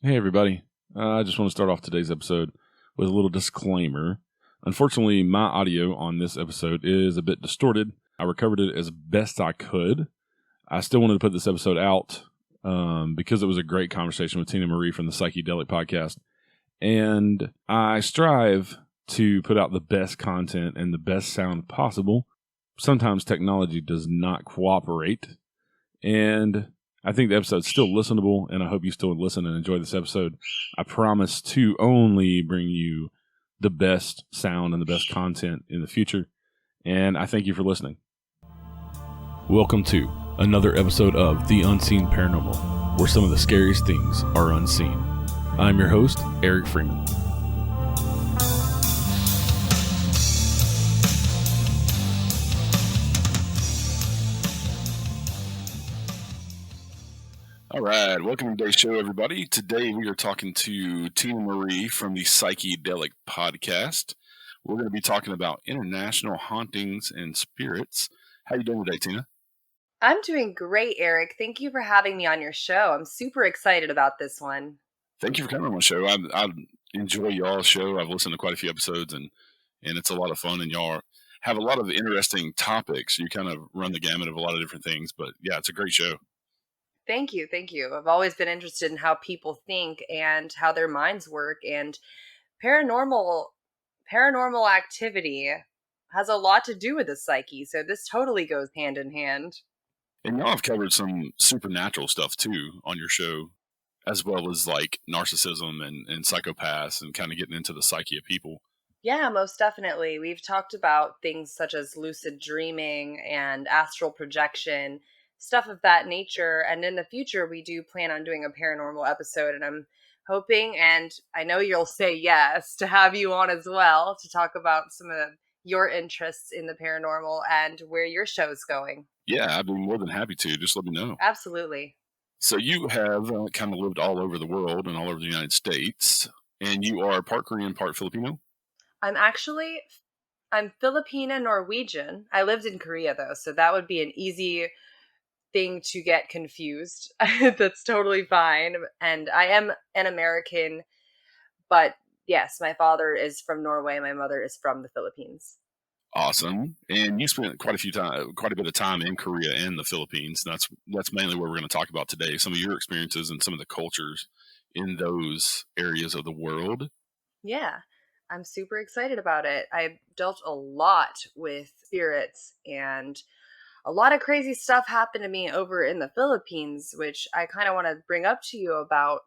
Hey, everybody. I just want to start off today's episode with a little disclaimer. Unfortunately, my audio on this episode is a bit distorted. I recovered it as best I could. I still wanted to put this episode out because it was a great conversation with Tina Marie from the Psyche-Delic Podcast. And I strive to put out the best content and the best sound possible. Sometimes technology does not cooperate. And I think the episode's still listenable, and I hope you still listen and enjoy this episode. I promise to only bring you the best sound and the best content in the future, and I thank you for listening. Welcome to another episode of The Unseen Paranormal, where some of the scariest things are unseen. I'm your host, Eric Freeman. All right, welcome to today's show, everybody. Today we are talking to Tina Marie from the Psyche-Delic Podcast. We're going to be talking about international hauntings and spirits. How you doing today, Tina? I'm doing great, Eric. Thank you for having me on your show. I'm super excited about this one. Thank you for coming on my show. I enjoy y'all's show. I've listened to quite a few episodes, and it's a lot of fun, and y'all have a lot of interesting topics. You kind of run the gamut of a lot of different things, but yeah, it's a great show. Thank you. I've always been interested in how people think and how their minds work, and paranormal activity has a lot to do with the psyche, so this totally goes hand in hand. And y'all have covered some supernatural stuff too on your show, as well as like narcissism and psychopaths and kind of getting into the psyche of people. Yeah, most definitely. We've talked about things such as lucid dreaming and astral projection, stuff of that nature. And in the future, we do plan on doing a paranormal episode. And I'm hoping, and I know you'll say yes, to have you on as well to talk about some of your interests in the paranormal and where your show's going. Yeah, I'd be more than happy to. Just let me know. Absolutely. So you have kind of lived all over the world and all over the United States, and you are part Korean, part Filipino? I'm Filipino Norwegian. I lived in Korea though, so that would be an easy thing to get confused. That's totally fine. And I am an American, but yes, my father is from Norway. My mother is from the Philippines. Awesome. And you spent quite a bit of time in Korea and the Philippines. That's mainly what we're going to talk about today. Some of your experiences and some of the cultures in those areas of the world. Yeah, I'm super excited about it. I've dealt a lot with spirits, and a lot of crazy stuff happened to me over in the Philippines, which I kind of want to bring up to you about.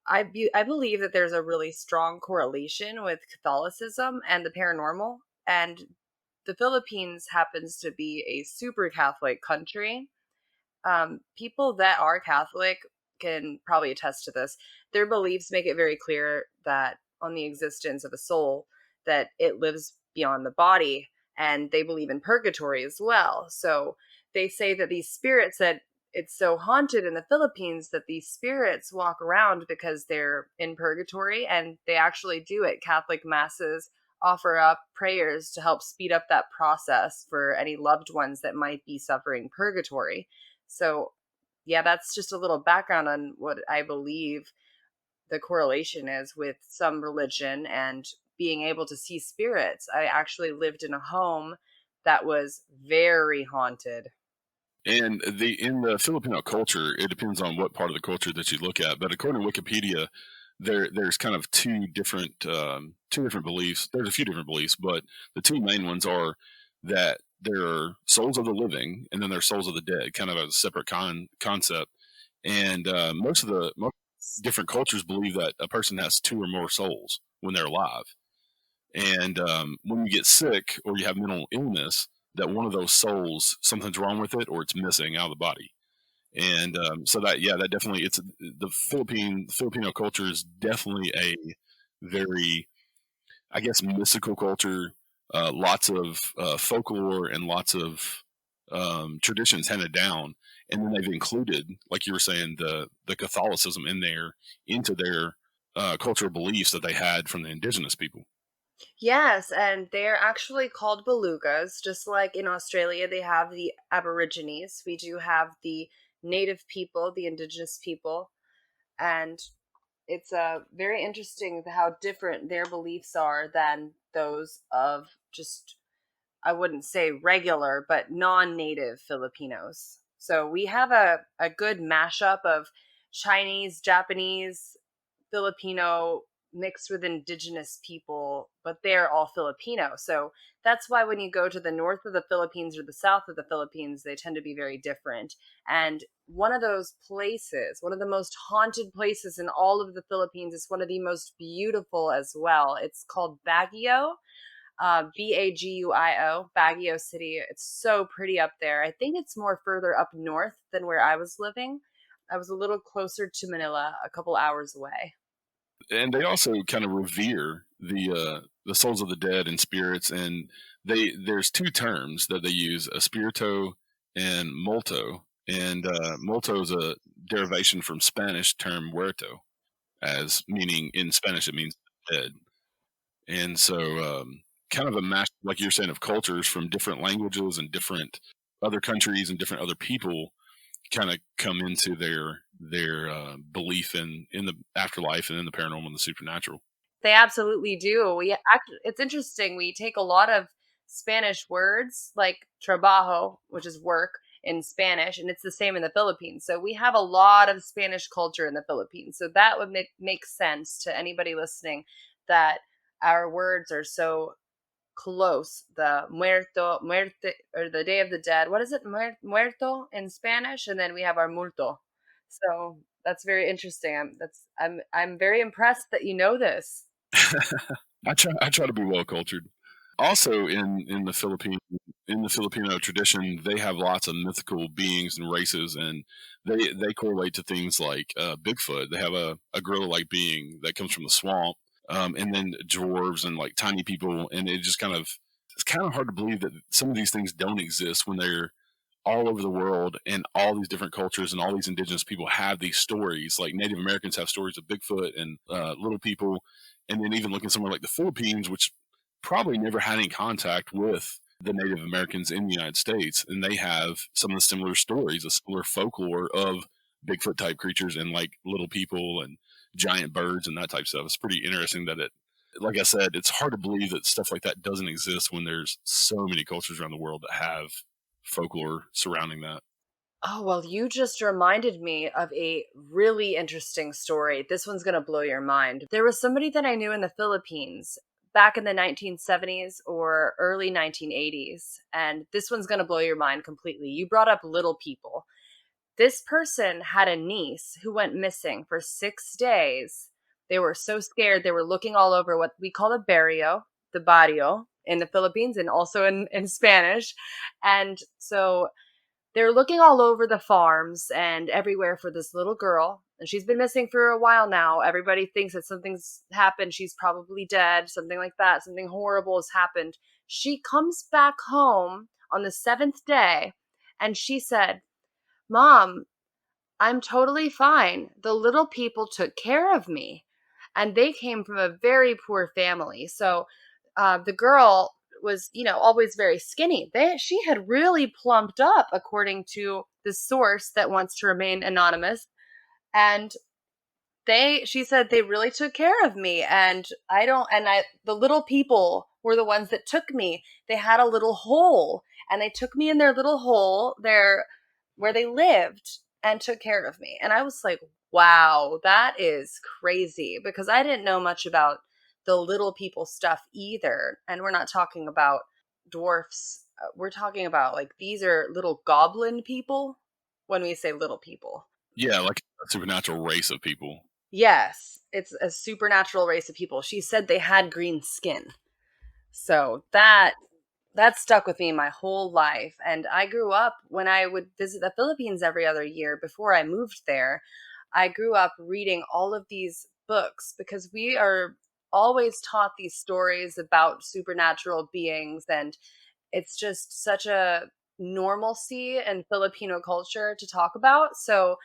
I believe that there's a really strong correlation with Catholicism and the paranormal, and the Philippines happens to be a super Catholic country. People that are Catholic can probably attest to this. Their beliefs make it very clear that on the existence of a soul, that it lives beyond the body, and they believe in purgatory as well. So they say that these spirits, that it's so haunted in the Philippines that these spirits walk around because they're in purgatory, and they actually do it. Catholic masses offer up prayers to help speed up that process for any loved ones that might be suffering purgatory. So, yeah, that's just a little background on what I believe the correlation is with some religion and being able to see spirits. I actually lived in a home that was very haunted. And in the Filipino culture, it depends on what part of the culture that you look at. But according to Wikipedia, there's kind of two different beliefs. There's a few different beliefs, but the two main ones are that there are souls of the living and then there are souls of the dead, kind of a separate concept. And most different cultures believe that a person has two or more souls when they're alive. And when you get sick or you have mental illness, that one of those souls, something's wrong with it or it's missing out of the body. And so that definitely, it's the Filipino culture is definitely a very, I guess, mystical culture. Lots of folklore and lots of traditions handed down, and then they've included, like you were saying, the Catholicism into their cultural beliefs that they had from the indigenous people. Yes, and they're actually called belugas. Just like in Australia, they have the Aborigines. We do have the native people, the indigenous people. And It's very interesting how different their beliefs are than those of just, I wouldn't say regular, but non-native Filipinos. So we have a good mashup of Chinese, Japanese, Filipino mixed with indigenous people, but they're all Filipino. So that's why when you go to the north of the Philippines or the south of the Philippines, they tend to be very different. And one of those places, one of the most haunted places in all of the Philippines, is one of the most beautiful as well. It's called Baguio, Baguio, Baguio City. It's so pretty up there. I think it's more further up north than where I was living. I was a little closer to Manila, a couple hours away. And they also kind of revere the souls of the dead and spirits, and there's two terms that they use: espirito and multo. And multo is a derivation from Spanish term muerto, as meaning in Spanish it means dead. And so, kind of a mash, like you're saying, of cultures from different languages and different other countries and different other people kind of come into their belief in the afterlife and in the paranormal and the supernatural. They absolutely do. It's interesting. We take a lot of Spanish words like trabajo, which is work in Spanish, and it's the same in the Philippines. So we have a lot of Spanish culture in the Philippines. So that would make sense to anybody listening that our words are so close. The muerte, or the Day of the Dead. What is it? Muerto in Spanish, and then we have our multo. So that's very interesting. I'm very impressed that you know this. I try to be well cultured. Also, in the Filipino tradition, they have lots of mythical beings and races, and they correlate to things like Bigfoot. They have a gorilla-like being that comes from the swamp, and then dwarves and like tiny people, and it's kind of hard to believe that some of these things don't exist when they're all over the world, and all these different cultures and all these indigenous people have these stories. Like Native Americans have stories of Bigfoot and little people, and then even looking somewhere like the Philippines, which probably never had any contact with the Native Americans in the United States, and they have some of the similar stories, a similar folklore of Bigfoot type creatures and like little people and giant birds and that type of stuff. It's pretty interesting that like I said, it's hard to believe that stuff like that doesn't exist when there's so many cultures around the world that have folklore surrounding that. Oh, well, you just reminded me of a really interesting story. This one's going to blow your mind. There was somebody that I knew in the Philippines back in the 1970s or early 1980s, and this one's going to blow your mind completely. You brought up little people. This person had a niece who went missing for 6 days. They were so scared. They were looking all over what we call a barrio, the barrio in the Philippines and also in Spanish. And so they're looking all over the farms and everywhere for this little girl. And she's been missing for a while now. Everybody thinks that something's happened. She's probably dead, something like that. Something horrible has happened. She comes back home on the 7th day and she said, "Mom, I'm totally fine. The little people took care of me." And they came from a very poor family. So the girl was, always very skinny. She had really plumped up, according to the source that wants to remain anonymous. And she said they really took care of me. And the little people were the ones that took me. They had a little hole and they took me in their little hole there where they lived and took care of me. And I was like, wow, that is crazy, because I didn't know much about the little people stuff either. And we're not talking about dwarfs. We're talking about like these are little goblin people when we say little people. Yeah, like a supernatural race of people. Yes, it's a supernatural race of people. She said they had green skin. So that stuck with me my whole life. And I grew up, when I would visit the Philippines every other year before I moved there, I grew up reading all of these books because we are always taught these stories about supernatural beings, and it's just such a normalcy in Filipino culture to talk about. So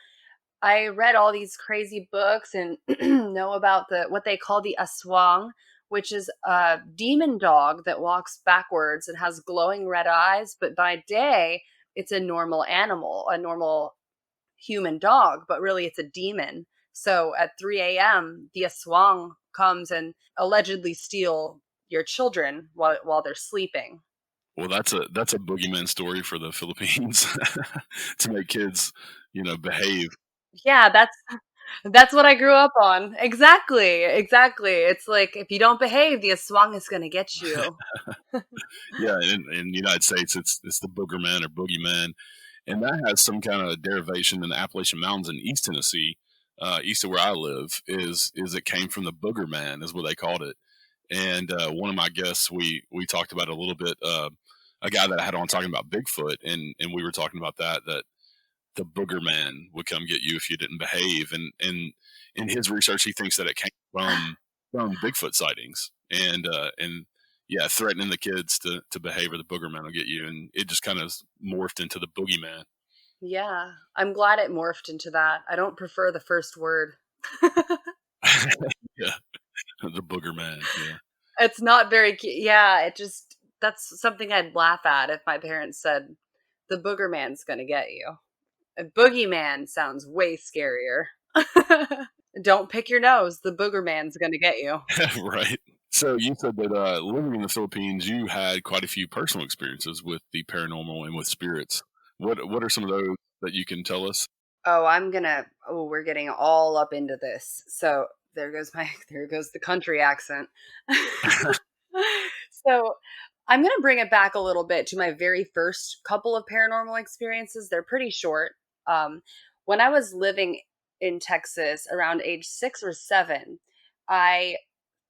I read all these crazy books and know about what they call the aswang, which is a demon dog that walks backwards and has glowing red eyes, but by day it's a normal animal, a normal human dog, but really it's a demon. So at 3 a.m., the aswang comes and allegedly steal your children while they're sleeping. Well, that's a boogeyman story for the Philippines to make kids, behave. Yeah, that's what I grew up on. Exactly. It's like if you don't behave, the aswang is going to get you. Yeah, in the United States, it's the boogerman or boogeyman, and that has some kind of derivation in the Appalachian Mountains in East Tennessee, east of where I live. Is it came from the boogerman, is what they called it. And one of my guests, we talked about it a little bit. A guy that I had on talking about Bigfoot, and we were talking about that the booger man would come get you if you didn't behave. And in his research, he thinks that it came from Bigfoot sightings, and yeah, threatening the kids to behave, or the booger man will get you. And it just kind of morphed into the boogeyman. Yeah, I'm glad it morphed into that. I don't prefer the first word. Yeah, the booger man. Yeah. It's not very cute. Yeah, that's something I'd laugh at if my parents said, the booger man's gonna get you. A boogeyman sounds way scarier. Don't pick your nose. The booger man's gonna get you. Right. So you said that living in the Philippines, you had quite a few personal experiences with the paranormal and with spirits. What are some of those that you can tell us? Oh, we're getting all up into this. So there goes the country accent. So I'm going to bring it back a little bit to my very first couple of paranormal experiences. They're pretty short. When I was living in Texas around age 6 or 7, I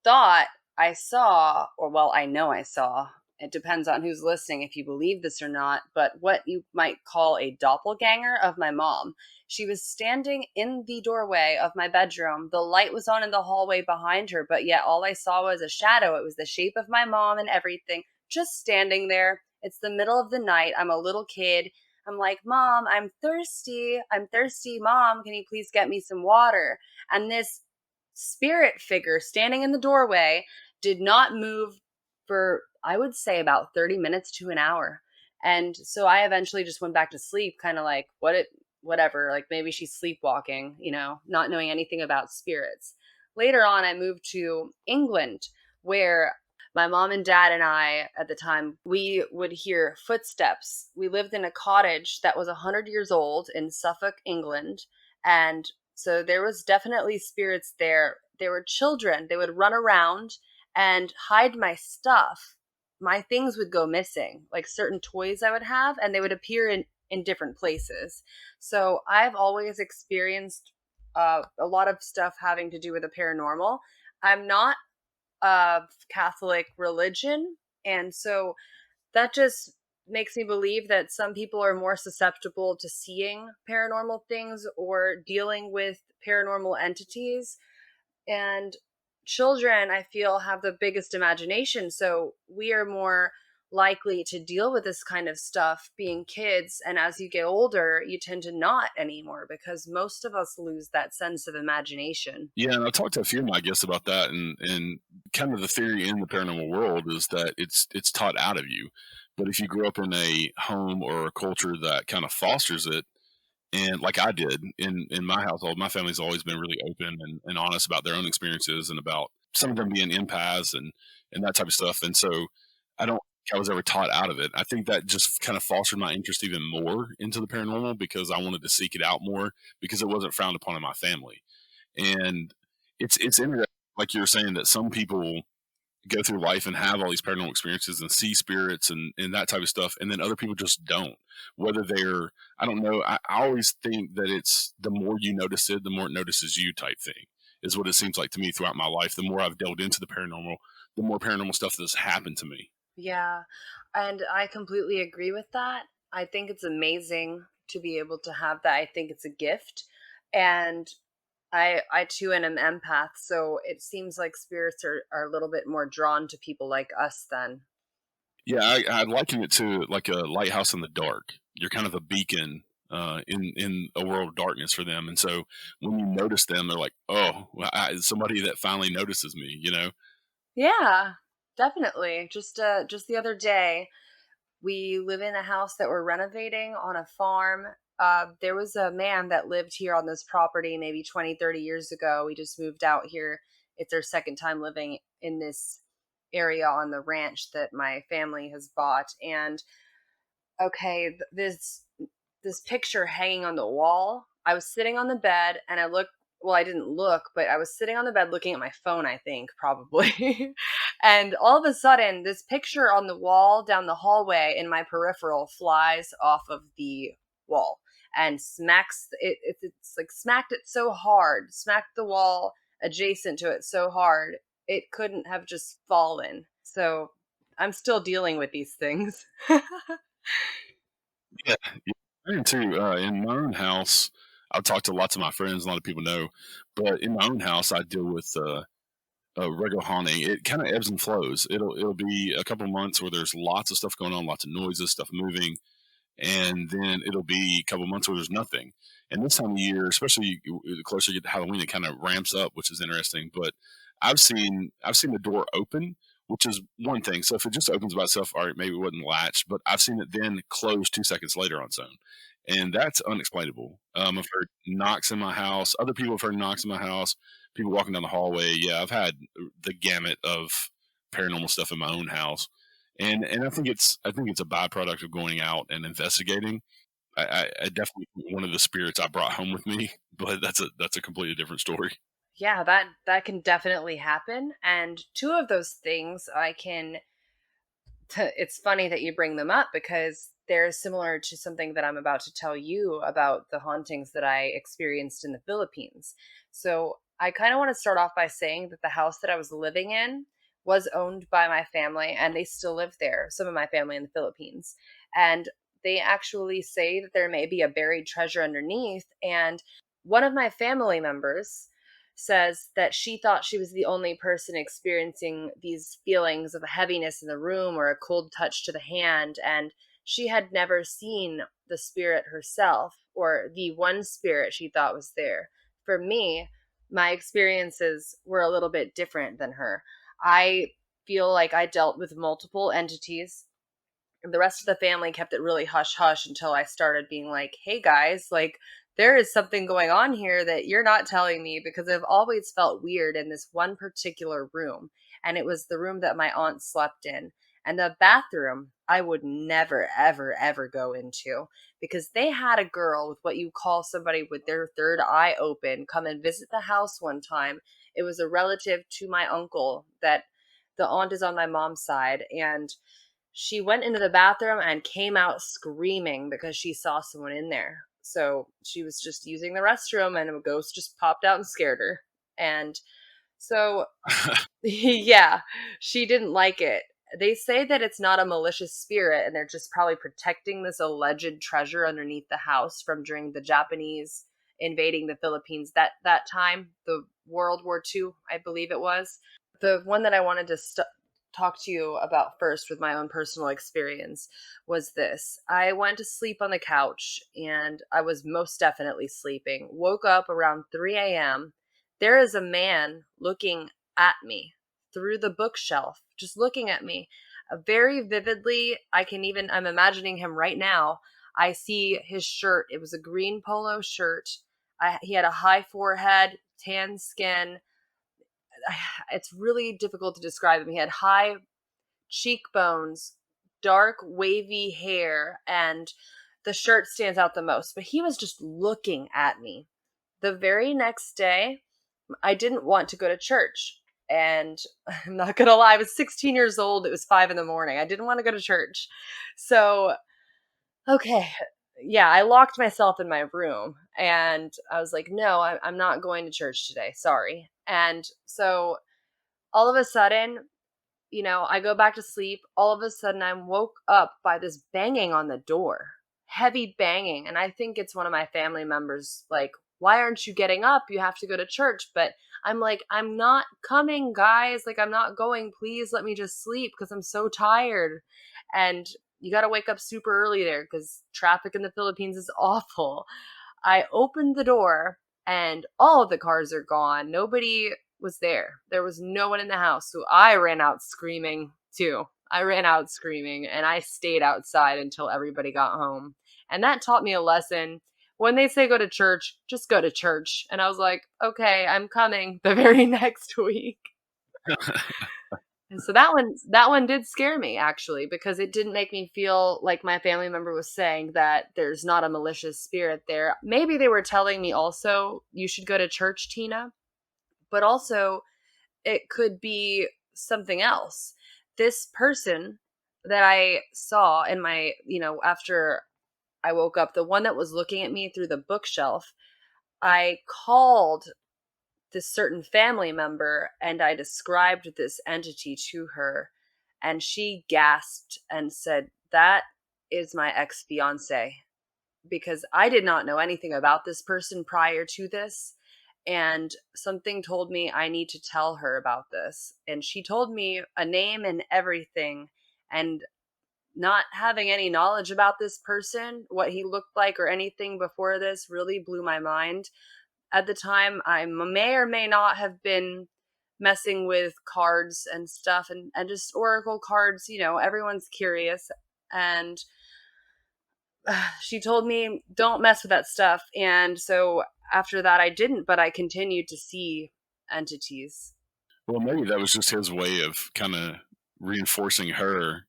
thought I saw, or well, I know I saw, it depends on who's listening if you believe this or not, but what you might call a doppelganger of my mom. She was standing in the doorway of my bedroom. The light was on in the hallway behind her, but yet all I saw was a shadow. It was the shape of my mom and everything, just standing there. It's the middle of the night. I'm a little kid. I'm like, Mom, I'm thirsty. I'm thirsty. Mom, can you please get me some water? And this spirit figure standing in the doorway did not move for, I would say, about 30 minutes to an hour. And so I eventually just went back to sleep, kind of like, whatever, like maybe she's sleepwalking, not knowing anything about spirits. Later on, I moved to England, where my mom and dad and I, at the time, we would hear footsteps. We lived in a cottage that was 100 years old in Suffolk, England. And so there was definitely spirits there. There were children. They would run around and hide my stuff. My things would go missing, like certain toys I would have, and they would appear in different places. So I've always experienced a lot of stuff having to do with the paranormal. I'm not of Catholic religion, and so that just makes me believe that some people are more susceptible to seeing paranormal things or dealing with paranormal entities. And children, I feel, have the biggest imagination, so we are more likely to deal with this kind of stuff being kids. And as you get older, you tend to not anymore, because most of us lose that sense of imagination. Yeah, and I talked to a few of my guests about that, and kind of the theory in the paranormal world is that it's taught out of you. But if you grow up in a home or a culture that kind of fosters it, and like I did in my household, my family's always been really open and honest about their own experiences, and about some of them being empaths and that type of stuff. And so I don't think I was ever taught out of it. I think that just kind of fostered my interest even more into the paranormal, because I wanted to seek it out more, because it wasn't frowned upon in my family. And it's interesting, like you were saying, that some people go through life and have all these paranormal experiences and see spirits and that type of stuff, and then other people just don't. Whether they're, I don't know, I always think that it's the more you notice it, the more it notices you type thing, is what it seems like to me throughout my life. The more I've delved into the paranormal, the more paranormal stuff that's happened to me. Yeah, and I completely agree with that. I think it's amazing to be able to have that. I think it's a gift. And I too am an empath, so it seems like spirits are a little bit more drawn to people like us then. Yeah, I liken it to like a lighthouse in the dark. You're kind of a beacon in a world of darkness for them, and so when you notice them, they're like, "Oh, well, somebody that finally notices me," you know? Yeah, definitely. Just the other day, we live in a house that we're renovating on a farm, There was a man that lived here on this property maybe 20, 30 years ago. We just moved out here. It's our second time living in this area on the ranch that my family has bought. And okay, this picture hanging on the wall. I was sitting on the bed and I looked, well, I didn't look, but I was sitting on the bed looking at my phone, I think, probably. And all of a sudden, this picture on the wall down the hallway in my peripheral flies off of the wall and smacks it. It's like smacked it so hard, smacked the wall adjacent to it so hard, it couldn't have just fallen. So I'm still dealing with these things. Yeah, yeah. I am too. In my own house, I've talked to lots of my friends. A lot of people know, but in my own house, I deal with regular haunting. It kind of ebbs and flows. It'll be a couple months where there's lots of stuff going on, lots of noises, stuff moving, and then it'll be a couple months where there's nothing. And this time of year, especially the closer you get to Halloween, it kind of ramps up, which is interesting. But I've seen the door open, which is one thing. So if it just opens by itself, all right, maybe it wasn't latched. But I've seen it then close 2 seconds later on its own, and that's unexplainable. I've heard knocks in my house. Other people have heard knocks in my house. People walking down the hallway. Yeah, I've had the gamut of paranormal stuff in my own house, and I think it's a byproduct of going out and investigating. I definitely one of the spirits I brought home with me, but that's a completely different story. Yeah, that can definitely happen. And two of those things I can it's funny that you bring them up because they're similar to something that I'm about to tell you about the hauntings that I experienced in the Philippines. So, I kind of want to start off by saying that the house that I was living in was owned by my family and they still live there, some of my family in the Philippines. And they actually say that there may be a buried treasure underneath. And one of my family members says that she thought she was the only person experiencing these feelings of a heaviness in the room or a cold touch to the hand. And she had never seen the spirit herself or the one spirit she thought was there. For me, my experiences were a little bit different than her. I feel like I dealt with multiple entities. The rest of the family kept it really hush hush until I started being like, hey guys, like, there is something going on here that you're not telling me because I've always felt weird in this one particular room. And it was the room that my aunt slept in. And the bathroom I would never, ever, ever go into because they had a girl with what you call somebody with their third eye open come and visit the house one time. It was a relative to my uncle that the aunt is on my mom's side. And she went into the bathroom and came out screaming because she saw someone in there. So she was just using the restroom and a ghost just popped out and scared her. And so, yeah, she didn't like it. They say that it's not a malicious spirit and they're just probably protecting this alleged treasure underneath the house from during the Japanese invading the Philippines that time, the World War II, I believe it was. The one that I wanted to talk to you about first with my own personal experience was this. I went to sleep on the couch and I was most definitely sleeping. Woke up around 3 a.m. There is a man looking at me through the bookshelf, just looking at me very vividly. I'm imagining him right now. I see his shirt. It was a green polo shirt. He had a high forehead, tan skin. It's really difficult to describe him. He had high cheekbones, dark wavy hair, and the shirt stands out the most. But he was just looking at me. The very next day, I didn't want to go to church. And I'm not going to lie, I was 16 years old. It was 5 a.m. I didn't want to go to church. So, okay. Yeah, I locked myself in my room and I was like, no, I'm not going to church today. Sorry. And so all of a sudden, I go back to sleep. All of a sudden, I'm woke up by this banging on the door, heavy banging. And I think it's one of my family members, like, why aren't you getting up? You have to go to church. But I'm like, I'm not coming, guys. Like, I'm not going. Please let me just sleep because I'm so tired. And you got to wake up super early there because traffic in the Philippines is awful. I opened the door and all of the cars are gone. Nobody was there. There was no one in the house. So I ran out screaming too. I ran out screaming and I stayed outside until everybody got home. And that taught me a lesson. When they say go to church, just go to church. And I was like, okay, I'm coming the very next week. And so that one did scare me, actually, because it didn't make me feel like my family member was saying that there's not a malicious spirit there. Maybe they were telling me also, you should go to church, Tina, but also it could be something else. This person that I saw in my, after I woke up, the one that was looking at me through the bookshelf, I called this certain family member and I described this entity to her, and she gasped and said, "That is my ex-fiance," because I did not know anything about this person prior to this. And something told me I need to tell her about this. And she told me a name and everything. And not having any knowledge about this person, what he looked like or anything before this, really blew my mind. At the time, I may or may not have been messing with cards and stuff, and just oracle cards. Everyone's curious. And she told me, don't mess with that stuff. And so after that, I didn't, but I continued to see entities. Well, maybe that was just his way of kind of reinforcing her,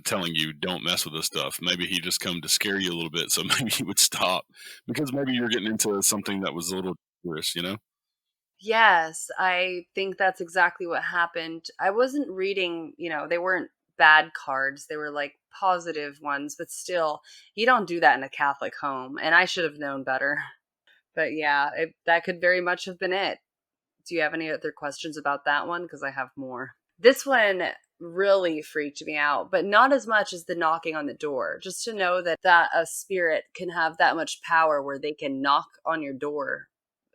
telling you don't mess with this stuff. Maybe he just come to scare you a little bit, so maybe he would stop, because maybe you're getting into something that was a little dangerous. Yes, I think that's exactly what happened. I wasn't reading, they weren't bad cards. They were like positive ones, but still, you don't do that in a Catholic home. And I should have known better. But yeah, that could very much have been it. Do you have any other questions about that one? Because I have more. This one really freaked me out, but not as much as the knocking on the door. Just to know that a spirit can have that much power where they can knock on your door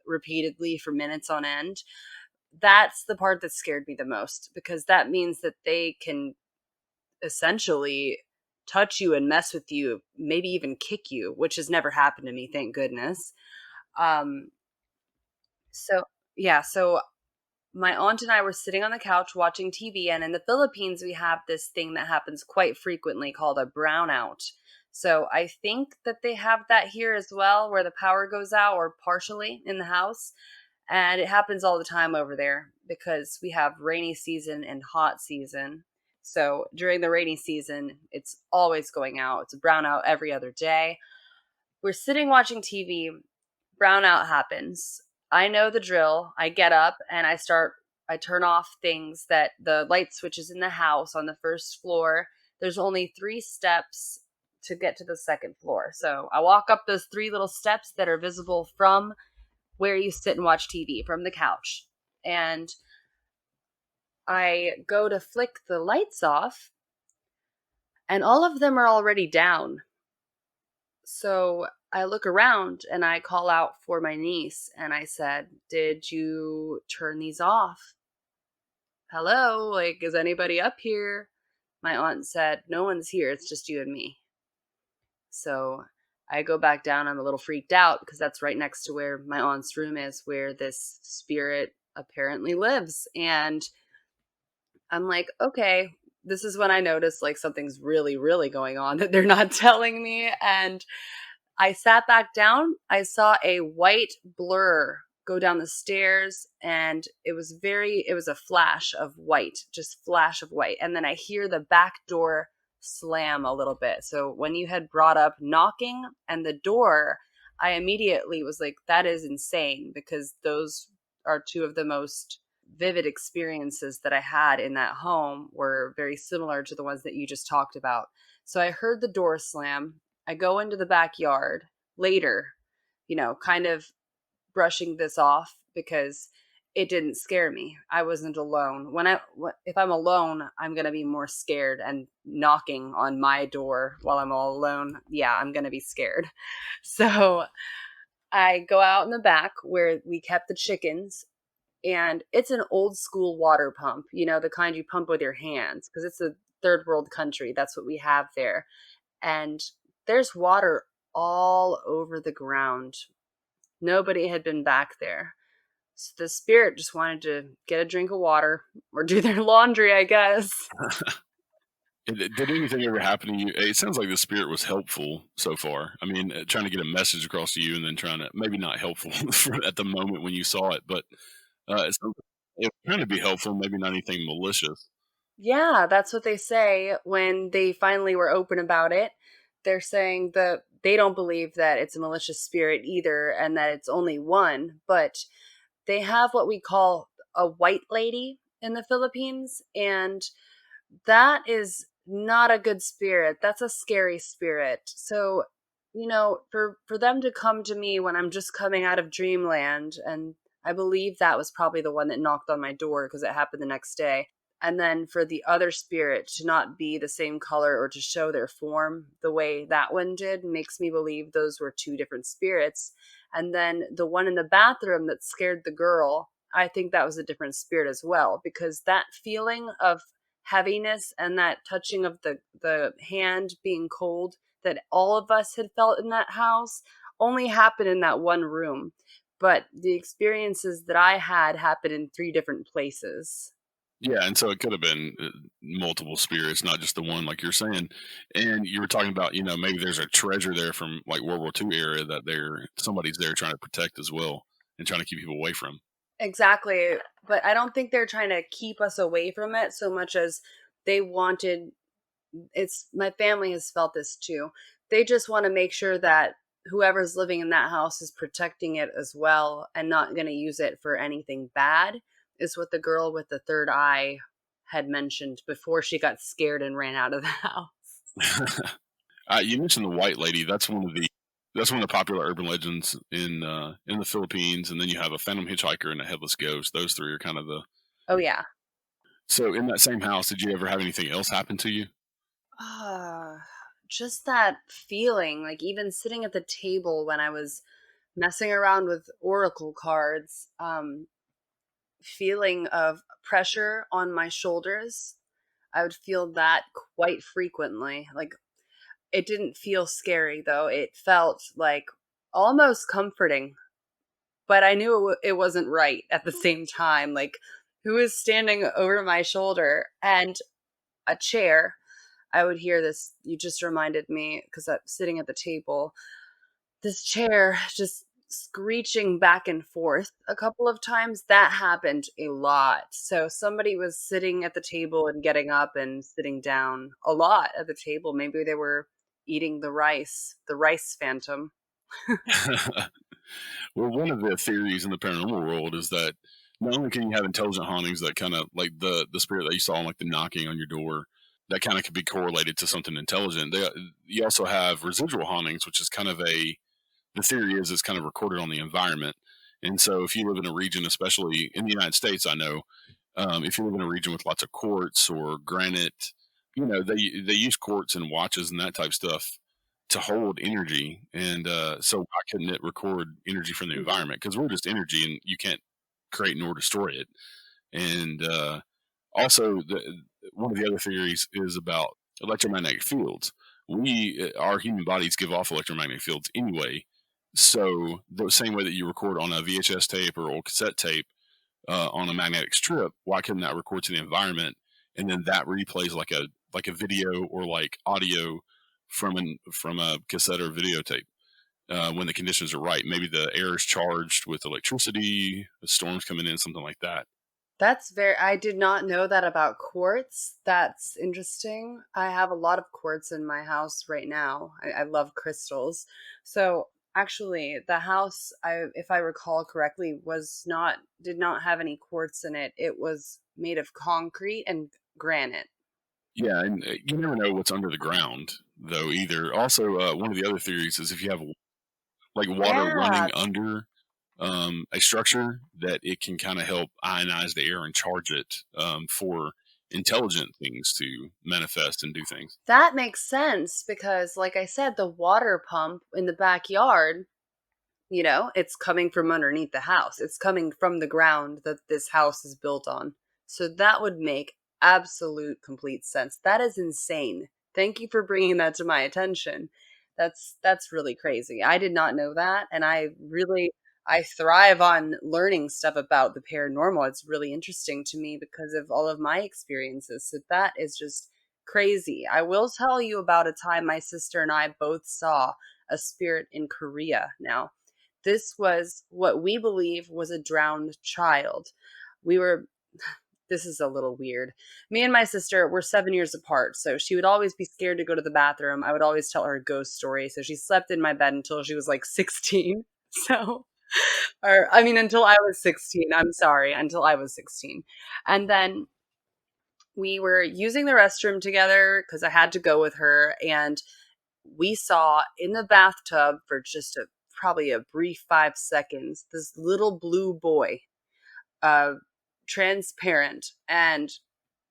repeatedly for minutes on end. That's the part that scared me the most, because that means that they can essentially touch you and mess with you, maybe even kick you, which has never happened to me, thank goodness. So my aunt and I were sitting on the couch watching TV, and in the Philippines, we have this thing that happens quite frequently called a brownout. So I think that they have that here as well, where the power goes out or partially in the house. And it happens all the time over there because we have rainy season and hot season. So during the rainy season, it's always going out. It's a brownout every other day. We're sitting watching TV. Brownout happens. I know the drill. I get up and I turn off things, that the light switches in the house on the first floor. There's only 3 steps to get to the second floor. So I walk up those 3 little steps that are visible from where you sit and watch TV, from the couch. And I go to flick the lights off, and all of them are already down. So I look around and I call out for my niece and I said, "Did you turn these off? Hello? Like, is anybody up here?" My aunt said, "No one's here. It's just you and me." So I go back down. I'm a little freaked out because that's right next to where my aunt's room is, where this spirit apparently lives. And I'm like, okay, this is when I notice like something's really, really going on that they're not telling me. And I sat back down. I saw a white blur go down the stairs, and it was a flash of white, just flash of white. And then I hear the back door slam a little bit. So when you had brought up knocking and the door, I immediately was like, that is insane, because those are 2 of the most vivid experiences that I had in that home, were very similar to the ones that you just talked about. So I heard the door slam. I go into the backyard later, kind of brushing this off because it didn't scare me. I wasn't alone. If I'm alone, I'm going to be more scared, and knocking on my door while I'm all alone, yeah, I'm going to be scared. So I go out in the back where we kept the chickens, and it's an old school water pump, the kind you pump with your hands, because it's a third world country. That's what we have there. And there's water all over the ground. Nobody had been back there. So the spirit just wanted to get a drink of water or do their laundry, I guess. Did anything ever happen to you? It sounds like the spirit was helpful so far. I mean, trying to get a message across to you, and then trying to maybe not helpful at the moment when you saw it, but it sounds like it was trying to be helpful, maybe not anything malicious. Yeah, that's what they say when they finally were open about it. They're saying that they don't believe that it's a malicious spirit either and that it's only one, but they have what we call a white lady in the Philippines, and that is not a good spirit. That's a scary spirit. So, for them to come to me when I'm just coming out of dreamland, and I believe that was probably the one that knocked on my door because it happened the next day. And then for the other spirit to not be the same color or to show their form the way that one did makes me believe those were two different spirits. And then the one in the bathroom that scared the girl, I think that was a different spirit as well, because that feeling of heaviness and that touching of the hand being cold that all of us had felt in that house only happened in that one room, but the experiences that I had happened in three different places. Yeah, and so it could have been multiple spirits, not just the one, like you're saying. And you were talking about, maybe there's a treasure there from like World War II era that somebody's there trying to protect as well and trying to keep people away from. Exactly, but I don't think they're trying to keep us away from it so much as they wanted. It's my family has felt this too. They just want to make sure that whoever's living in that house is protecting it as well and not going to use it for anything bad, is what the girl with the third eye had mentioned before she got scared and ran out of the house. You mentioned the White Lady. That's one of the popular urban legends in the Philippines. And then you have a Phantom Hitchhiker and a Headless Ghost. Those three are kind of the. Oh yeah. So in that same house, did you ever have anything else happen to you? Uh, just that feeling, like even sitting at the table when I was messing around with oracle cards, feeling of pressure on my shoulders. I would feel that quite frequently. Like it didn't feel scary though. It felt like almost comforting, but I knew it wasn't right at the same time. Like who is standing over my shoulder and a chair. I would hear this. You just reminded me because I'm sitting at the table. This chair just screeching back and forth a couple of times. That happened a lot. So somebody was sitting at the table and getting up and sitting down a lot at the table. Maybe they were eating the rice phantom. Well, one of the theories in the paranormal world is that not only can you have intelligent hauntings that kind of like the spirit that you saw, like the knocking on your door, that kind of could be correlated to something intelligent. You also have residual hauntings, which is kind of the theory is it's kind of recorded on the environment. And so if you live in a region, especially in the United States, I know, if you live in a region with lots of quartz or granite, they use quartz and watches and that type of stuff to hold energy. And so why couldn't it record energy from the Mhm. environment? Because we're just energy and you can't create nor destroy it. And also, one of the other theories is about electromagnetic fields. Our human bodies give off electromagnetic fields anyway. So the same way that you record on a VHS tape or old cassette tape on a magnetic strip, why couldn't that record to the environment and then that replays like a video or like audio from a cassette or videotape when the conditions are right? Maybe the air is charged with electricity, the storm's coming in, something like that. I did not know that about quartz. That's interesting. I have a lot of quartz in my house right now. I love crystals. So actually the house, if I recall correctly, did not have any quartz in it. It was made of concrete and granite. Yeah, and you never know what's under the ground though either. Also, one of the other theories is if you have like water Yeah, running under a structure, that it can kind of help ionize the air and charge it for intelligent things to manifest and do things. that makes sense because like I said, the water pump in the backyard, it's coming from underneath the house. It's coming from the ground that this house is built on. So that would make absolute complete sense. That is insane. Thank you for bringing that to my attention. That's really crazy. I did not know that, and I thrive on learning stuff about the paranormal. It's really interesting to me because of all of my experiences. So that is just crazy. I will tell you about a time my sister and I both saw a spirit in Korea. Now, this was what we believe was a drowned child. We were, this is a little weird. Me and my sister were 7 years apart, so she would always be scared to go to the bathroom. I would always tell her a ghost story. So she slept in my bed until she was like 16. So, or I mean, until I was 16. I'm sorry, until I was 16. And then we were using the restroom together because I had to go with her, and we saw in the bathtub for just probably a brief 5 seconds this little blue boy, uh, transparent, and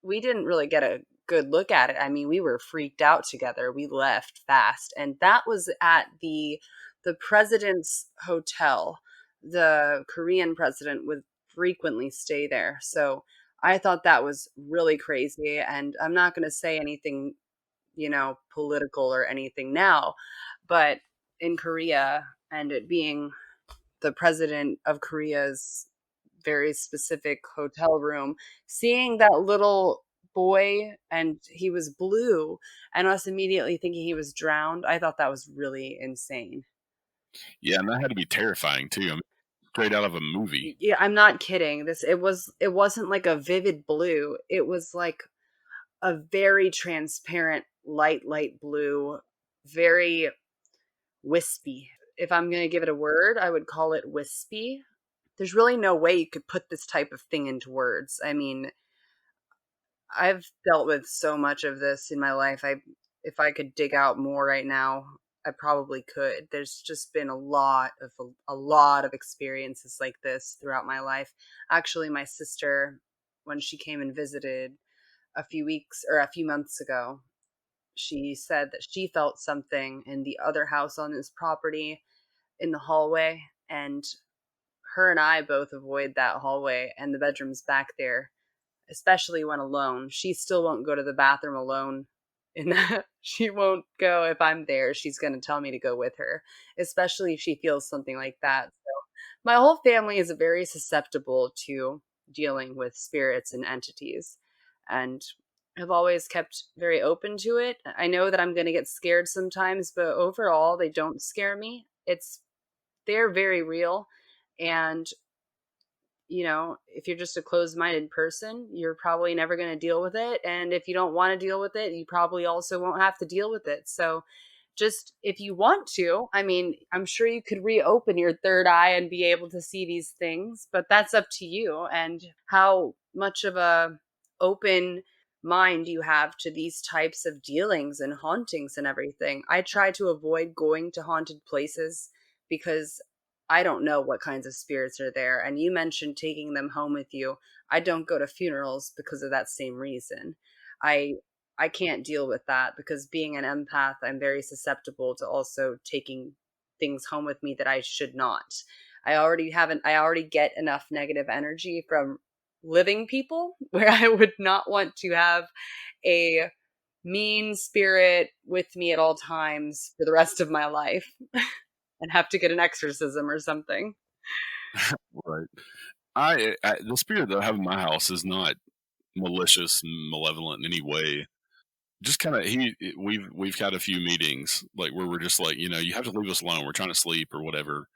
we didn't really get a good look at it. I mean, we were freaked out together. We left fast, and that was at the president's hotel. The Korean president would frequently stay there, so I thought that was really crazy. And I'm not going to say anything, political or anything now, but in Korea, and it being the president of Korea's very specific hotel room, seeing that little boy and he was blue and us immediately thinking he was drowned, I thought that was really insane. Yeah, and that had to be terrifying too. I mean, straight out of a movie. Yeah, I'm not kidding. It wasn't like a vivid blue. It was like a very transparent light blue, very wispy. If I'm going to give it a word, I would call it wispy. There's really no way you could put this type of thing into words. I mean, I've dealt with so much of this in my life. If I could dig out more right now, I probably could. There's just been a lot of experiences like this throughout my life. Actually, my sister, when she came and visited a few months ago, she said that she felt something in the other house on this property in the hallway, and her and I both avoid that hallway and the bedroom's back there, especially when alone. She still won't go to the bathroom alone. In that, she won't go if I'm there. She's going to tell me to go with her, especially if she feels something like that. So my whole family is very susceptible to dealing with spirits and entities, and I've always kept very open to it. I know that I'm going to get scared sometimes, but overall, they don't scare me. They're very real. And, if you're just a closed-minded person, you're probably never going to deal with it. And if you don't want to deal with it, you probably also won't have to deal with it. So just if you want to, I mean, I'm sure you could reopen your third eye and be able to see these things, but that's up to you and how much of a open mind you have to these types of dealings and hauntings and everything. I try to avoid going to haunted places because I don't know what kinds of spirits are there. And you mentioned taking them home with you. I don't go to funerals because of that same reason. I I can't deal with that because being an empath, I'm very susceptible to also taking things home with me that I should not. I already get enough negative energy from living people where I would not want to have a mean spirit with me at all times for the rest of my life and have to get an exorcism or something. Right. The spirit that I have in my house is not malicious and malevolent in any way. Just kind of we've had a few meetings like where we're just like, you have to leave us alone. We're trying to sleep or whatever,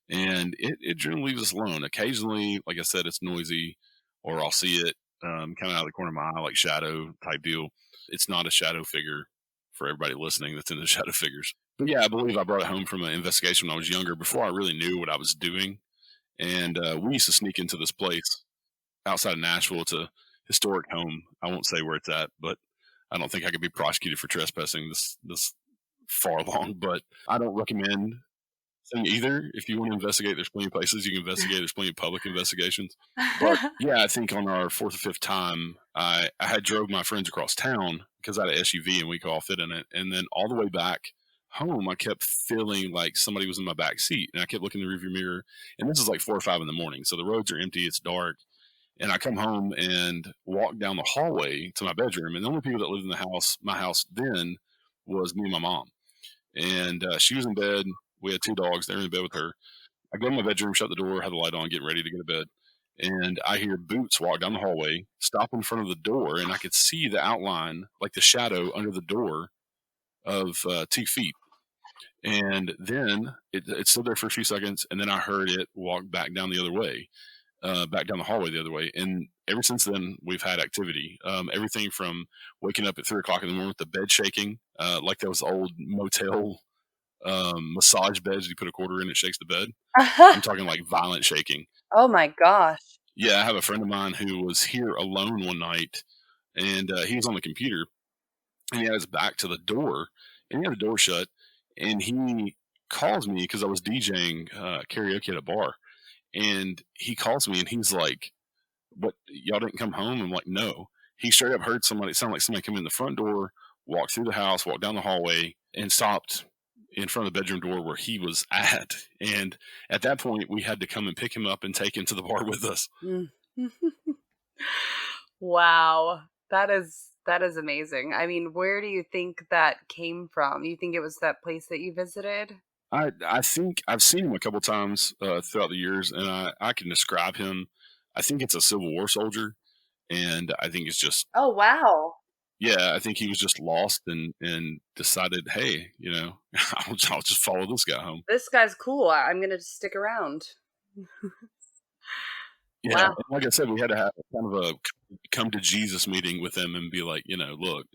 and it generally leaves us alone. Occasionally, like I said, it's noisy, or I'll see it kind of out of the corner of my eye, like shadow type deal. It's not a shadow figure for everybody listening that's into shadow figures. But yeah, I believe I brought it home from an investigation when I was younger, before I really knew what I was doing. And we used to sneak into this place outside of Nashville. It's a historic home. I won't say where it's at, but I don't think I could be prosecuted for trespassing this far along. But I don't recommend thing either. If you want to investigate, there's plenty of places you can investigate. There's plenty of public investigations. But yeah, I think on our fourth or fifth time, I had drove my friends across town because I had an SUV and we could all fit in it. And then all the way back home, I kept feeling like somebody was in my back seat, and I kept looking in the rearview mirror. And this is like 4 or 5 in the morning, so the roads are empty. It's dark. And I come home and walk down the hallway to my bedroom, and the only people that lived in the house, my house then, was me and my mom. And she was in bed. We had 2 dogs. They were in bed with her. I go to my bedroom, shut the door, have the light on, getting ready to go to bed. and I hear boots walk down the hallway, stop in front of the door, and I could see the outline, like the shadow under the door of 2 feet. And then it stood there for a few seconds, and then I heard it walk back down the other way, back down the hallway the other way. And ever since then, we've had activity. Everything from waking up at 3 o'clock in the morning with the bed shaking, like those old motel massage beds. You put a quarter in, it shakes the bed. I'm talking like violent shaking. Oh my gosh. Yeah, I have a friend of mine who was here alone one night, and he was on the computer, and he had his back to the door, and he had the door shut, and he calls me because I was DJing karaoke at a bar, and he calls me and he's like, "What? Y'all didn't come home?" I'm like, "No." He straight up heard somebody, it sounded like somebody come in the front door, walked through the house, walked down the hallway, and stopped in front of the bedroom door where he was at. And at that point, we had to come and pick him up and take him to the bar with us. Wow. That is amazing. I mean, where do you think that came from? You think it was that place that you visited? I think I've seen him a couple times throughout the years, and I can describe him. I think it's a Civil War soldier, and I think it's just, Oh, wow. yeah, I think he was just lost and decided, hey, I'll just follow this guy home. This guy's cool. I'm going to stick around. Yeah, Wow. and like I said, we had to have kind of a come to Jesus meeting with him and be like, look,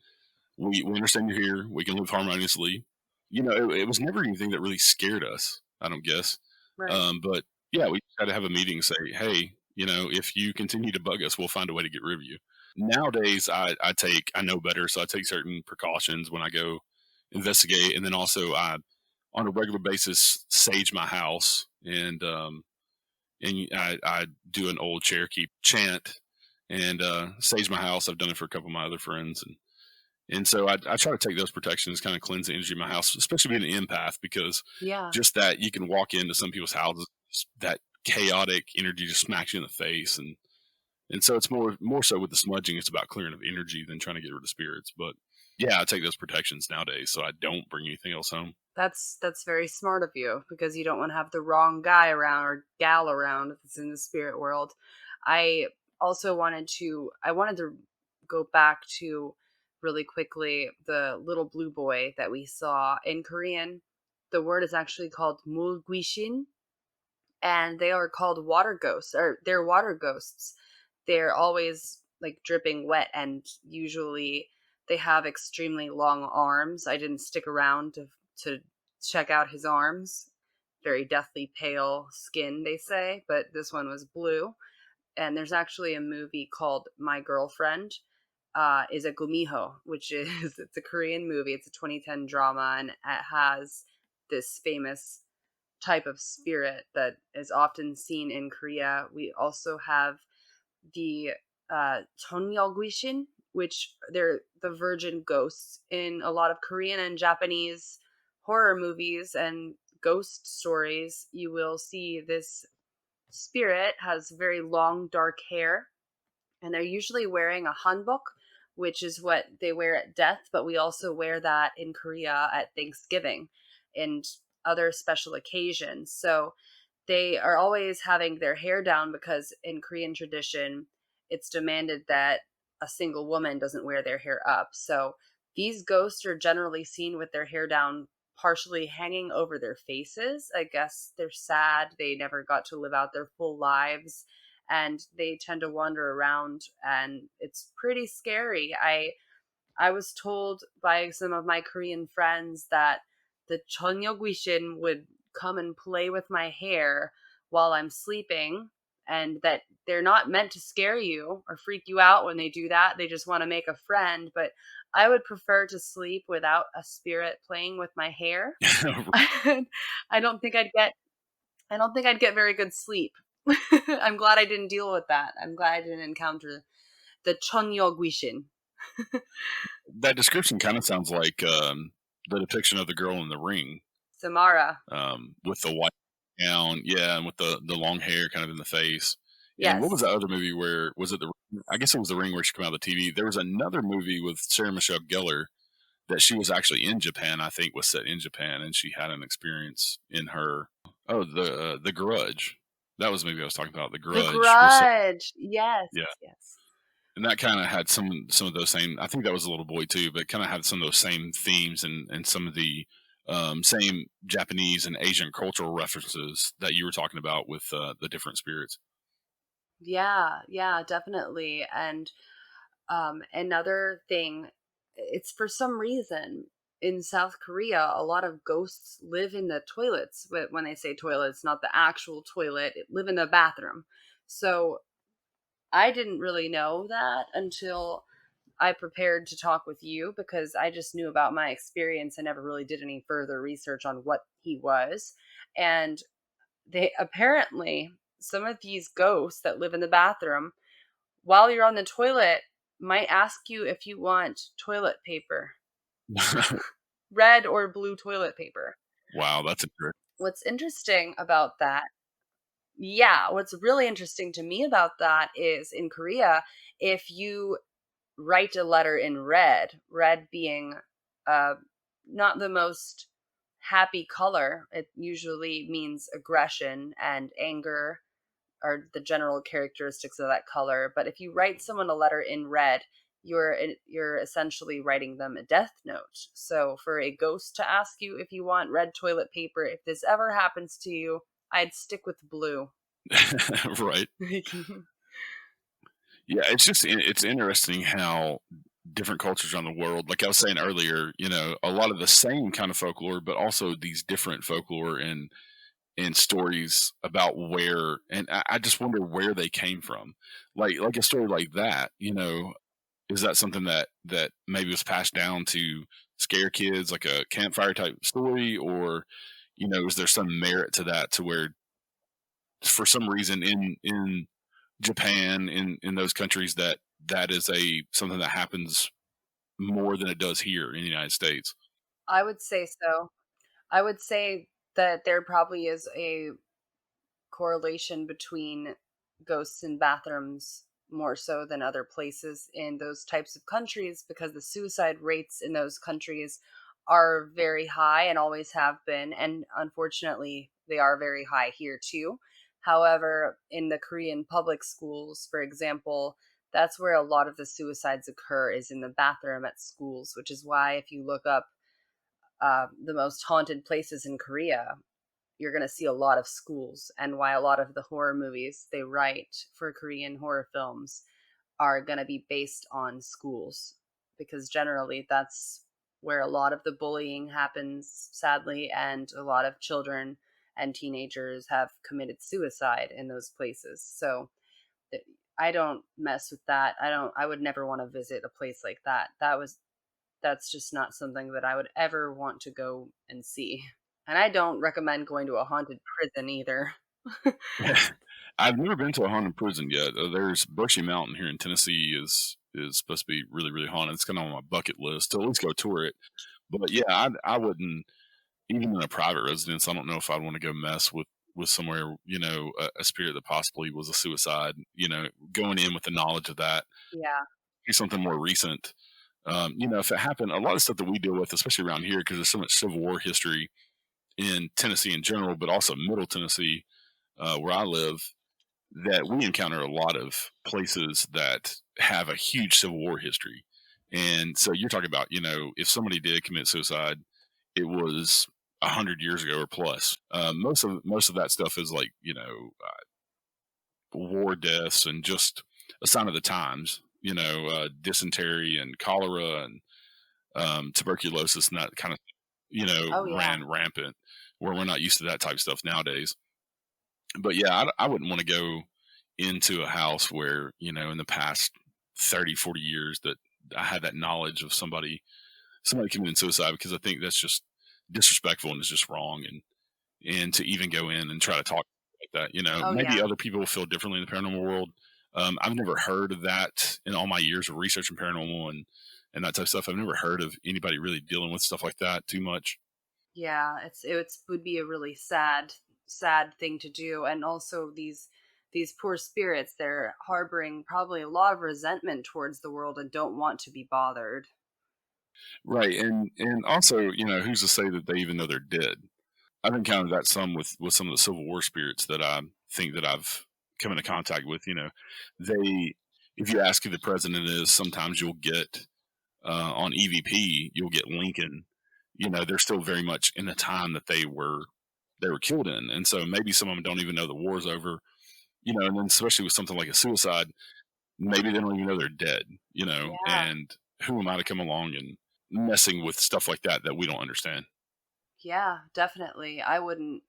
we understand you're here. We can live harmoniously. It was never anything that really scared us, I don't guess. Right. But yeah, we just had to have a meeting and say, hey, if you continue to bug us, we'll find a way to get rid of you. Nowadays, I know better, so I take certain precautions when I go investigate, and then also I, on a regular basis, sage my house, and I do an old Cherokee chant and sage my house. I've done it for a couple of my other friends, and so I try to take those protections, kind of cleanse the energy of my house, especially being an empath, because just that you can walk into some people's houses, that chaotic energy just smacks you in the face, and so it's more so with the smudging, it's about clearing of energy than trying to get rid of spirits. But yeah, I take those protections nowadays, so I don't bring anything else home. That's very smart of you, because you don't want to have the wrong guy around or gal around if it's in the spirit world. I also wanted to go back to really quickly the little blue boy that we saw in Korean. The word is actually called mulguishin, and they are called water ghosts, or they're water ghosts. They're always like dripping wet, and usually they have extremely long arms. I didn't stick around to check out his arms. Very deathly pale skin, they say, but this one was blue. And there's actually a movie called My Girlfriend is a Gumiho, which is it's a Korean movie. It's a 2010 drama, and it has this famous type of spirit that is often seen in Korea. We also have the Chonyeolguishin, which they're the virgin ghosts in a lot of Korean and Japanese horror movies and ghost stories. You will see this spirit has very long dark hair, and they're usually wearing a hanbok, which is what they wear at death, but we also wear that in Korea at Thanksgiving and other special occasions. So they are always having their hair down, because in Korean tradition, it's demanded that a single woman doesn't wear their hair up. So these ghosts are generally seen with their hair down, partially hanging over their faces. I guess they're sad. They never got to live out their full lives, and they tend to wander around, and it's pretty scary. I was told by some of my Korean friends that the Chonyeogwishin would come and play with my hair while I'm sleeping, and that they're not meant to scare you or freak you out when they do that. They just want to make a friend. But I would prefer to sleep without a spirit playing with my hair. I don't think I'd get very good sleep. I'm glad I didn't deal with that. I'm glad I didn't encounter the Chonyeogwishin. That description kind of sounds like the depiction of the girl in The Ring. Samara. With the white gown, yeah, and with the long hair kind of in the face. Yes. And what was that other movie where, was it I guess it was The Ring where she came out of the TV. There was another movie with Sarah Michelle Gellar that she was actually in Japan, I think was set in Japan, and she had an experience in her, the Grudge. That was maybe I was talking about. The The Grudge was Grudge. Yes, yeah, yes. and that kind of had some of those same. I think that was a little boy too, but kind of had some of those same themes and some of the same Japanese and Asian cultural references that you were talking about with the different spirits. Yeah, yeah, definitely. And another thing, it's for some reason in South Korea, a lot of ghosts live in the toilets. But when they say toilets, not the actual toilet, live in the bathroom. So I didn't really know that until I prepared to talk with you, because I just knew about my experience and never really did any further research on what he was. And they apparently, some of these ghosts that live in the bathroom, while you're on the toilet, might ask you if you want toilet paper, red or blue toilet paper. Wow, that's interesting. What's interesting about that, yeah, what's really interesting to me about that is in Korea, if you write a letter in red, red being uh, not the most happy color, it usually means aggression and anger are the general characteristics of that color. But if you write someone a letter in red, you're essentially writing them a death note. So for a ghost to ask you if you want red toilet paper, if this ever happens to you, I'd stick with blue. Right. Yeah, it's interesting how different cultures around the world, like I was saying earlier, a lot of the same kind of folklore, but also these different folklore and stories about where, and I just wonder where they came from. Like a story like that, is that something that maybe was passed down to scare kids, like a campfire type story, or is there some merit to that, to where for some reason in Japan, in those countries, that is a something that happens more than it does here in the United States. I would say so. I would say that there probably is a correlation between ghosts in bathrooms more so than other places in those types of countries, because the suicide rates in those countries are very high and always have been, and unfortunately they are very high here too. However, in the Korean public schools, for example, that's where a lot of the suicides occur, is in the bathroom at schools, which is why if you look up the most haunted places in Korea, you're going to see a lot of schools, and why a lot of the horror movies they write for Korean horror films are going to be based on schools, because generally that's where a lot of the bullying happens, sadly, and a lot of children and teenagers have committed suicide in those places. So I don't mess with that. I would never want to visit a place like that. That's just not something that I would ever want to go and see. And I don't recommend going to a haunted prison either. I've never been to a haunted prison yet. There's Brushy Mountain here in Tennessee is supposed to be really, really haunted. It's kind of on my bucket list to at least go tour it. But yeah, I wouldn't, even in a private residence. I don't know if I'd want to go mess with somewhere, a spirit that possibly was a suicide. Going in with the knowledge of that, Yeah. be something more recent. If it happened, a lot of stuff that we deal with, especially around here, because there's so much Civil War history in Tennessee in general, but also Middle Tennessee, where I live, that we encounter a lot of places that have a huge Civil War history. And so you're talking about, if somebody did commit suicide, it was 100 years ago or plus. Most of that stuff is like, war deaths and just a sign of the times. Dysentery and cholera and tuberculosis and that kind of, Oh yeah. ran rampant, where we're not used to that type of stuff nowadays. But yeah, I wouldn't want to go into a house where, in the past 30, 40 years that I had that knowledge of somebody committing suicide, because I think that's just disrespectful and it's just wrong. And to even go in and try to talk like that, Oh maybe yeah. other people feel differently in the paranormal world. I've never heard of that in all my years of researching paranormal and that type of stuff. I've never heard of anybody really dealing with stuff like that too much. Yeah, it's would be a really sad thing to do. And also these poor spirits, they're harboring probably a lot of resentment towards the world and don't want to be bothered. Right. And also, who's to say that they even know they're dead? I've encountered that some with some of the Civil War spirits that think that I've come into contact with. If you ask who the president is, sometimes you'll get on EVP, you'll get Lincoln. They're still very much in the time that they were killed in, and so maybe some of them don't even know the war's over. And then especially with something like a suicide, maybe they don't even know they're dead. Yeah. And who am I to come along and messing with stuff like that we don't understand? Yeah, definitely. I wouldn't,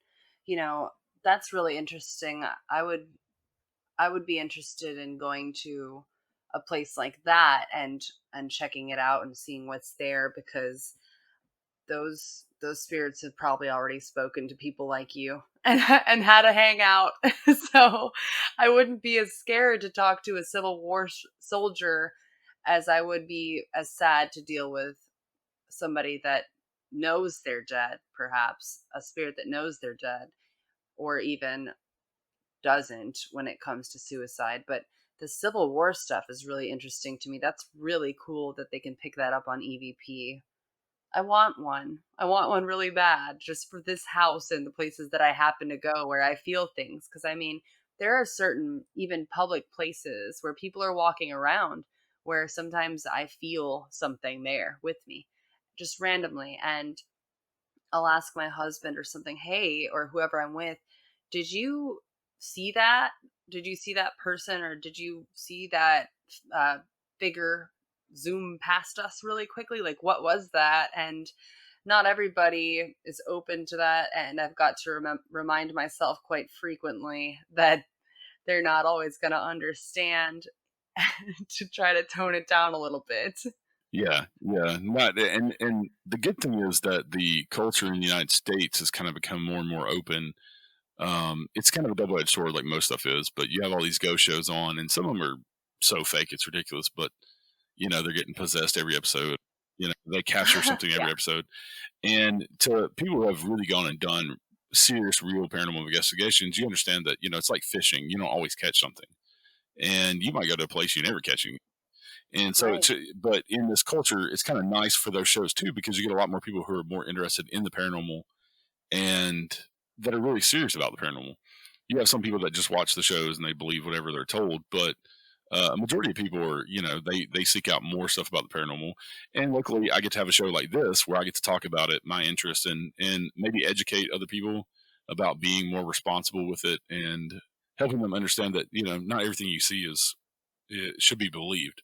that's really interesting. I would be interested in going to a place like that and checking it out and seeing what's there, because those spirits have probably already spoken to people like you and how to hang out. So I wouldn't be as scared to talk to a Civil War soldier as I would be as sad to deal with somebody that knows they're dead, perhaps a spirit that knows they're dead, or even doesn't when it comes to suicide. But the Civil War stuff is really interesting to me. That's really cool that they can pick that up on EVP. I want one. I want one really bad, just for this house and the places that I happen to go where I feel things. Because I mean, there are certain even public places where people are walking around where sometimes I feel something there with me, just randomly. And I'll ask my husband or something, hey, or whoever I'm with, did you see that? Did you see that person, or did you see that figure zoom past us really quickly? Like, what was that? And not everybody is open to that. And I've got to remind myself quite frequently that they're not always going to understand, to try to tone it down a little bit. Yeah. And the good thing is that the culture in the United States has kind of become more and more open. It's kind of a double-edged sword, like most stuff is. But you have all these ghost shows on, and some of them are so fake it's ridiculous. But they're getting possessed every episode. They capture something every Yeah. episode. And to people who have really gone and done serious, real paranormal investigations, you understand that it's like fishing. You don't always catch something, and you might go to a place you never catch. And so, Right. but in this culture, it's kind of nice for those shows too, because you get a lot more people who are more interested in the paranormal and that are really serious about the paranormal. You have some people that just watch the shows and they believe whatever they're told, but a majority of people are, they seek out more stuff about the paranormal. And luckily, I get to have a show like this where I get to talk about it, my interest, and maybe educate other people about being more responsible with it and helping them understand that not everything you see it should be believed.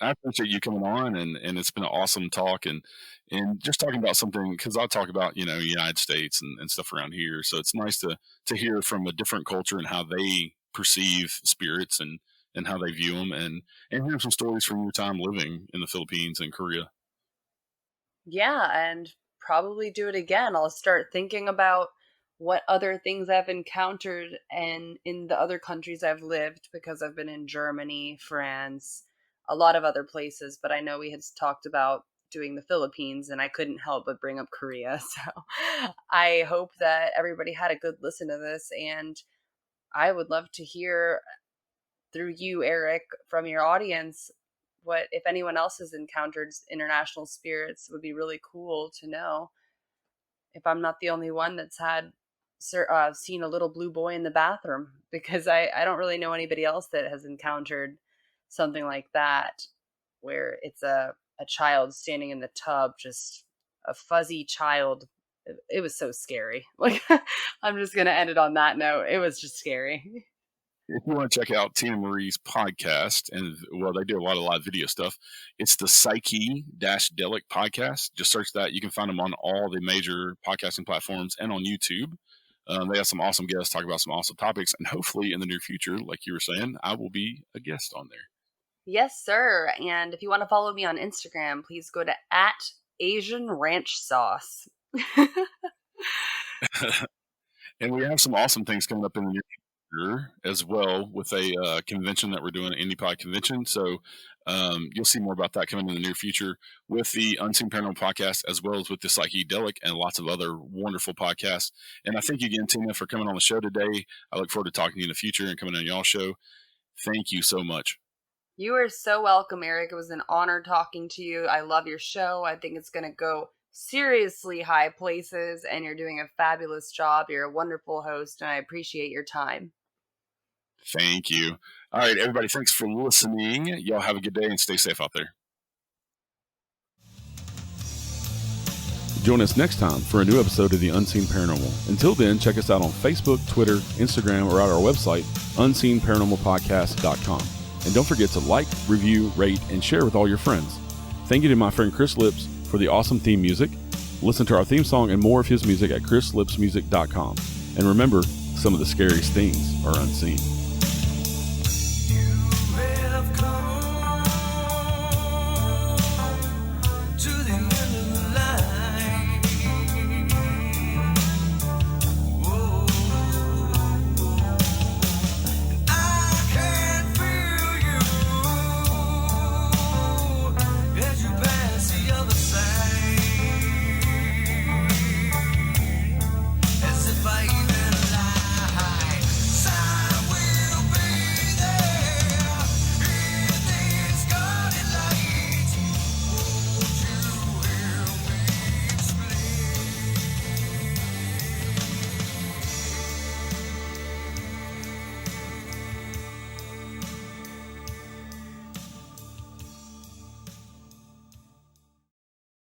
I appreciate you coming on, and it's been an awesome talk, and just talking about something, because I talk about United States and stuff around here, so it's nice to hear from a different culture and how they perceive spirits and how they view them, and hear some stories from your time living in the Philippines and Korea. Yeah, and probably do it again. I'll start thinking about what other things I've encountered and in the other countries I've lived, because I've been in Germany, France, a lot of other places, but I know we had talked about doing the Philippines and I couldn't help but bring up Korea. So I hope that everybody had a good listen to this, and I would love to hear through you, Eric, from your audience, what if anyone else has encountered international spirits. Would be really cool to know if I'm not the only one that's had seen a little blue boy in the bathroom, because I don't really know anybody else that has encountered something like that, where it's a child standing in the tub, just a fuzzy child. It was so scary. Like, I'm just going to end it on that note. It was just scary. If you want to check out Tina Marie's podcast, and they do a lot of live video stuff, it's the Psyche-Delic Podcast. Just search that. You can find them on all the major podcasting platforms and on YouTube. They have some awesome guests talk about some awesome topics, and hopefully in the near future, like you were saying, I will be a guest on there. Yes, sir. And if you want to follow me on Instagram, please go to @AsianRanchSauce. And we have some awesome things coming up in the near future as well, with a convention that we're doing, an Indie Pod convention. So you'll see more about that coming in the near future with the Unseen Paranormal Podcast, as well as with the Psyche-Delic and lots of other wonderful podcasts. And I thank you again, Tina, for coming on the show today. I look forward to talking to you in the future and coming on y'all's show. Thank you so much. You are so welcome, Eric. It was an honor talking to you. I love your show. I think it's going to go seriously high places, and you're doing a fabulous job. You're a wonderful host, and I appreciate your time. Thank you. All right, everybody, thanks for listening. Y'all have a good day and stay safe out there. Join us next time for a new episode of The Unseen Paranormal. Until then, check us out on Facebook, Twitter, Instagram, or at our website, unseenparanormalpodcast.com. And don't forget to like, review, rate, and share with all your friends. Thank you to my friend Chris Lips for the awesome theme music. Listen to our theme song and more of his music at chrislipsmusic.com. And remember, some of the scariest things are unseen.